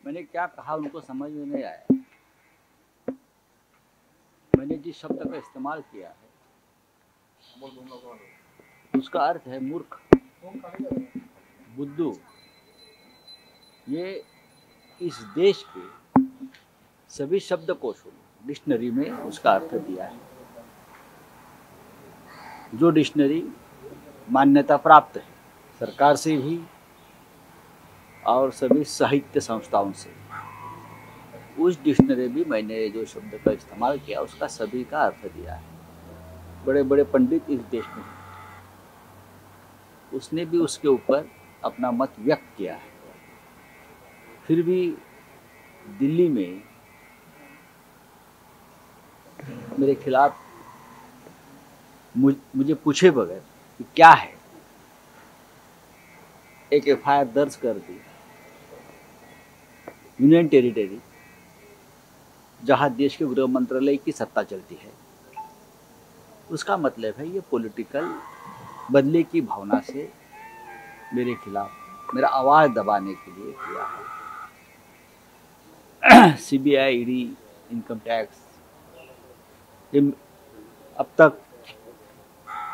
मैंने क्या कहा उनको समझ में नहीं आया। मैंने जिस शब्द का इस्तेमाल किया है उसका अर्थ है मूर्ख, बुद्धू। ये इस देश के सभी शब्दकोशों डिक्शनरी में उसका अर्थ दिया है, जो डिक्शनरी मान्यता प्राप्त है सरकार से भी और सभी साहित्य संस्थाओं से। उस डिक्शनरी भी मैंने जो शब्द का इस्तेमाल किया उसका सभी का अर्थ दिया है। बड़े बड़े पंडित इस देश में, उसने भी उसके ऊपर अपना मत व्यक्त किया है। फिर भी दिल्ली में मेरे खिलाफ मुझे पूछे बगैर कि क्या है, एक एफआईआर दर्ज कर दी यूनियन टेरिटरी, जहां देश के गृह मंत्रालय की सत्ता चलती है। उसका मतलब है ये पॉलिटिकल बदले की भावना से मेरे खिलाफ मेरा आवाज़ दबाने के लिए किया है। सीबीआई, ईडी, इनकम टैक्स ये अब तक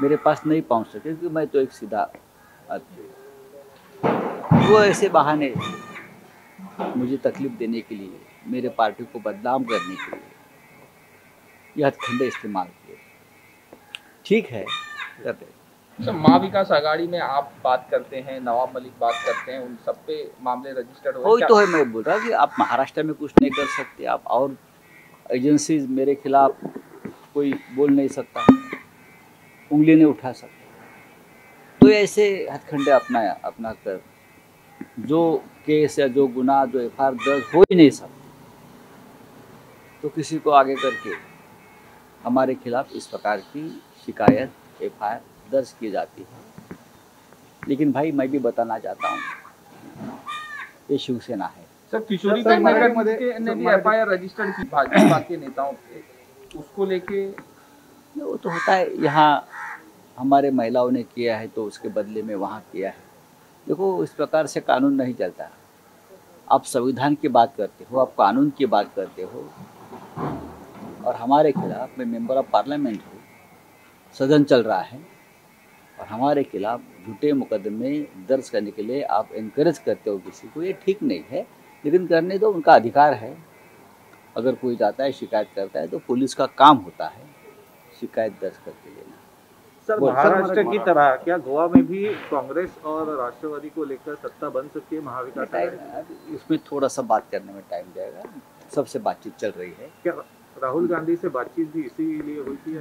मेरे पास नहीं पहुंच सके क्योंकि मैं तो एक सीधा आदमी हूं। वो ऐसे बहाने मुझे तकलीफ देने के लिए, मेरे पार्टी को बदनाम करने के लिए यह हथकंडे इस्तेमाल किए। ठीक है, करते हैं। तो महाविकास आघाड़ी में आप बात करते हैं, नवाब मलिक बात करते हैं, उन सब पे मामले रजिस्टर्ड वही तो है, मैं बोल रहा कि आप महाराष्ट्र में कुछ नहीं कर सकते, आप और एजेंसीज मेरे खिलाफ कोई बोल नहीं सकता, उंगली नहीं उठा सकता। तो ऐसे हथकंडे अपना कर जो केस या जो गुनाह, जो एफआईआर दर्ज हो ही नहीं सकता, तो किसी को आगे करके हमारे खिलाफ इस प्रकार की शिकायत, एफआईआर दर्ज की जाती है। लेकिन भाई मैं भी बताना चाहता हूँ, ये शिवसेना है। सर, किशोरी पेडणेकर ने भी एफआईआर रजिस्टर्ड की भाजपा के नेताओं पे, उसको लेके वो तो होता है, यहाँ हमारे महिलाओं ने किया है तो उसके बदले में वहाँ किया है। देखो, इस प्रकार से कानून नहीं चलता। आप संविधान की बात करते हो, आप कानून की बात करते हो, और हमारे खिलाफ, मैं मेंबर ऑफ पार्लियामेंट हूँ, सदन चल रहा है, और हमारे खिलाफ झूठे मुकदमे दर्ज करने के लिए आप एनकरेज करते हो किसी को, ये ठीक नहीं है। लेकिन करने दो, उनका अधिकार है। अगर कोई जाता है शिकायत करता है तो पुलिस का काम होता है शिकायत दर्ज करके लेना। सर, महाराष्ट्र की तरह क्या गोवा में भी कांग्रेस और राष्ट्रवादी को लेकर सत्ता बन सकती है महाविकास आघाड़ी? इसमें थोड़ा सा बात करने में टाइम जाएगा, सबसे बातचीत चल रही है। क्या राहुल गांधी से बातचीत भी इसीलिए हुई थी?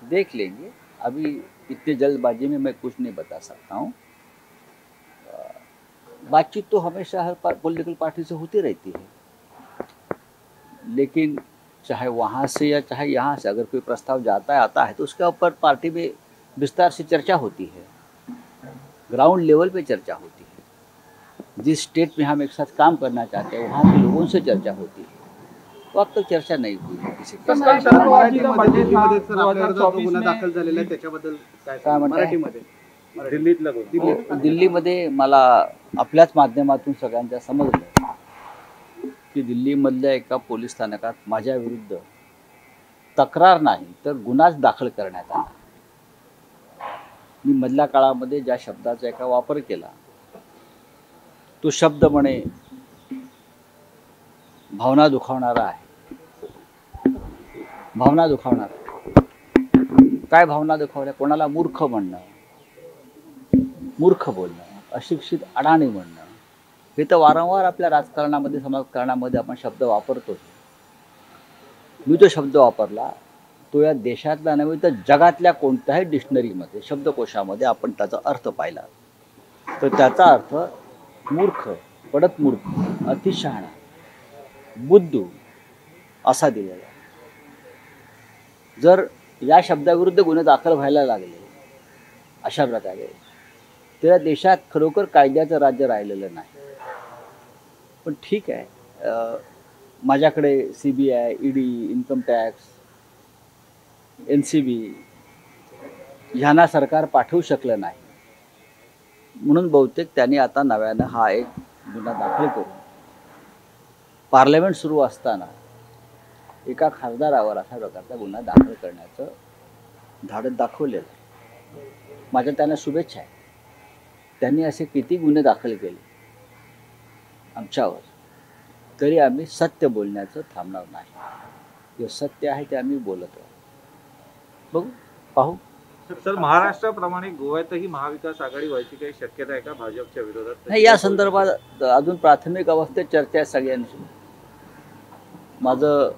देख लेंगे। अभी इतने जल्दबाजी में मैं कुछ नहीं बता सकता हूँ। बातचीत तो हमेशा हर पॉलिटिकल पार्टी से होती रहती है, लेकिन चाहे वहाँ से या चाहे यहाँ से अगर कोई प्रस्ताव आता है तो उसके ऊपर पार्टी में विस्तार से चर्चा होती है, ग्राउंड लेवल पे चर्चा होती है। जिस स्टेट में हम एक साथ काम करना चाहते हैं वहाँ के लोगों से चर्चा होती है। तो अब तक चर्चा नहीं हुई है किसी के। दिल्लीमध्ये मला आपल्याच माध्यमातून सगळ्यांच्या समजलं की दिल्लीमधल्या एका पोलीस स्थानकात माझ्या विरुद्ध तक्रार नाही तर गुन्हाच दाखल करण्यात आला। मी मधल्या काळामध्ये ज्या शब्दाचा एका वापर केला तो शब्द म्हणे भावना दुखावणारा आहे। भावना दुखावणारा काय? भावना दुखावल्या, कोणाला मूर्ख म्हणणं, मूर्ख बोलणं, अशिक्षित अडाणी म्हणणं, हे तर वारंवार आपल्या राजकारणामध्ये, समाजकारणामध्ये आपण शब्द वापरतो। मी तो शब्द वापरला तो या देशातला नव्हे तर जगातल्या कोणत्याही डिक्शनरीमध्ये, शब्दकोशामध्ये आपण त्याचा अर्थ पाहिला तर त्याचा अर्थ मूर्ख, पडत मूर्ख, अतिशहाणा, बुद्धू असा दिलेला। जर या शब्दाविरुद्ध गुन्हे दाखल व्हायला लागले अशा प्रकारे तर या देशात खरोखर कायद्याचं राज्य राहिलेलं नाही। पण ठीक आहे, माझ्याकडे CBI, ED, income tax, NCB ह्यांना सरकार पाठवू शकलं नाही, म्हणून बहुतेक त्यांनी आता नव्यानं हा एक गुन्हा दाखल करून पार्लमेंट सुरू असताना एका खासदारावर अशा प्रकारचा गुन्हा दाखल करण्याचं धाडस दाखवलेलं आहे. माझ्या त्यांना शुभेच्छा आहे. त्यांनी असे किती गुन्हे दाखल केले आमच्यावर, तरी आम्ही सत्य बोलण्याचं थांबणार नाही. जे सत्य आहे ते आम्ही बोलत राहू. बघू, पाहू. सर, महाराष्ट्राप्रमाणे गोव्यातही महाविकास आघाडी व्हायची काही शक्यता आहे का भाजपच्या विरोधात? नाही, या संदर्भात अजून प्राथमिक अवस्थेत चर्चा आहे सगळ्यांची. माझं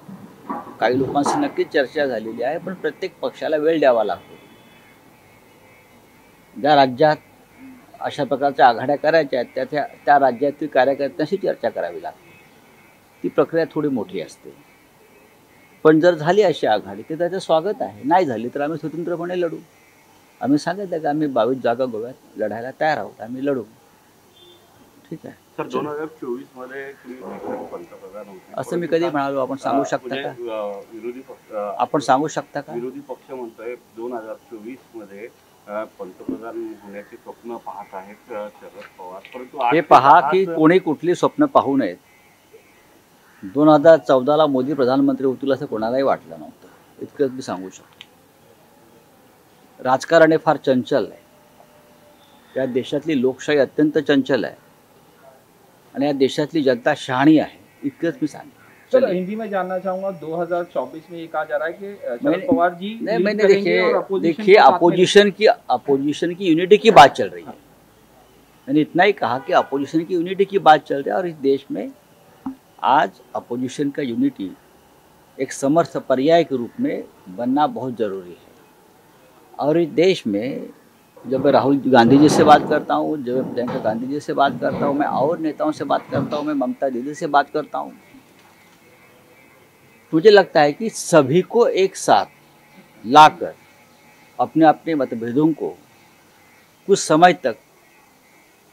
काही लोकांशी नक्कीच चर्चा झालेली आहे, पण प्रत्येक पक्षाला वेळ द्यावा लागतो. ज्या राज्यात अशा प्रकारच्या आघाड्या करायच्या आहेत त्या राज्यातील कार्यकर्त्यांशी चर्चा करावी लागते. ती प्रक्रिया थोडी मोठी असते. पण जर झाली अशी आघाडी तर त्याचं स्वागत आहे. नाही झाली तर आम्ही स्वतंत्रपणे लढू. आम्ही सांगितलं की आम्ही 22 जागा गोव्यात लढायला तयार आहोत. आम्ही लढू. ठीक आहे. सर, 2024 मध्ये तुम्ही पंतप्रधान होते असं मी कधी म्हणालो? आपण सांगू शकता का? विरोधी पक्ष आपण सांगू शकता का? विरोधी पक्ष म्हणतोय 2024 मध्ये पंतप्रधान होण्याचे स्वप्न पाहत आहेत शरद पवार. परंतु हे पहा की कोणी कुठली स्वप्न पाहू नयेत. 2014ला मोदी प्रधानमंत्री होतील असं कोणालाही वाटलं नव्हतं. इतकंच मी सांगू शकतो. राजकारण हे फार चंचल आहे. या देशातली लोकशाही अत्यंत चंचल आहे आणि या देशातली जनता शहाणी आहे. इतकंच मी सांगेन. सर, हिंदी में जानना चाहूंगा, 2024 में ये कहा जा रहा है कि शरद पवार जी नहीं, मैंने देखिए देखिए अपोजिशन की यूनिटी की बात चल रही है. मैंने इतना ही कहा कि अपोजिशन की यूनिटी की बात चल रही है और इस देश में आज अपोजिशन का यूनिटी एक समर्थ पर्याय के रूप में बनना बहुत ज़रूरी है. और इस देश में जब मैं राहुल गांधी जी से बात करता हूँ, जब मैं प्रियंका गांधी जी से बात करता हूँ, मैं और नेताओं से बात करता हूँ, मैं ममता दीदी से बात करता हूँ, मुझे लगता है कि सभी को एक साथ लाकर अपने अपने मतभेदों को कुछ समय तक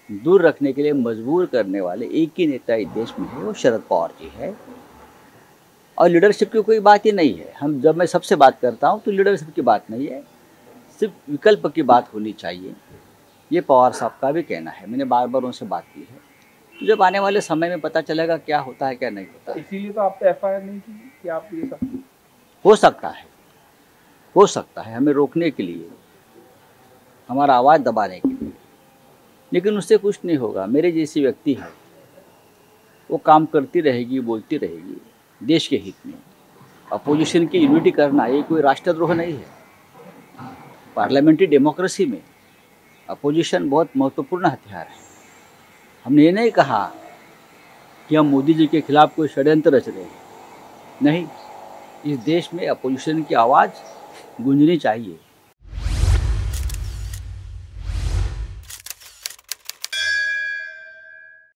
दूर रखने के लिए मजबूर करने वाले एक ही नेता इस देश में है, वो शरद पवार जी है. और लीडरशिप की कोई बात ही नहीं है. जब मैं सबसे बात करता हूँ तो लीडरशिप की बात नहीं है, सिर्फ विकल्प की बात होनी चाहिए. ये पवार साहब का भी कहना है. मैंने बार बार उनसे बात की है. तो जब आने वाले समय में पता चलेगा क्या होता है क्या नहीं होता है. इसीलिए तो आप पे एफआईआर नहीं की कि आप ये सब हो सकता है हमें रोकने के लिए, हमारा आवाज़ दबाने के लिए, लेकिन उससे कुछ नहीं होगा. मेरे जैसी व्यक्ति है, वो काम करती रहेगी, बोलती रहेगी देश के हित में. अपोजिशन की यूनिटी करना ये कोई राष्ट्रद्रोह नहीं है. पार्लियामेंट्री डेमोक्रेसी में अपोजिशन बहुत महत्वपूर्ण हथियार है. हमने ये नहीं कहा कि हम मोदी जी के खिलाफ कोई षड्यंत्र रच रहे हैं. नहीं, इस देश में अपोजिशन की आवाज़ गूंजनी चाहिए.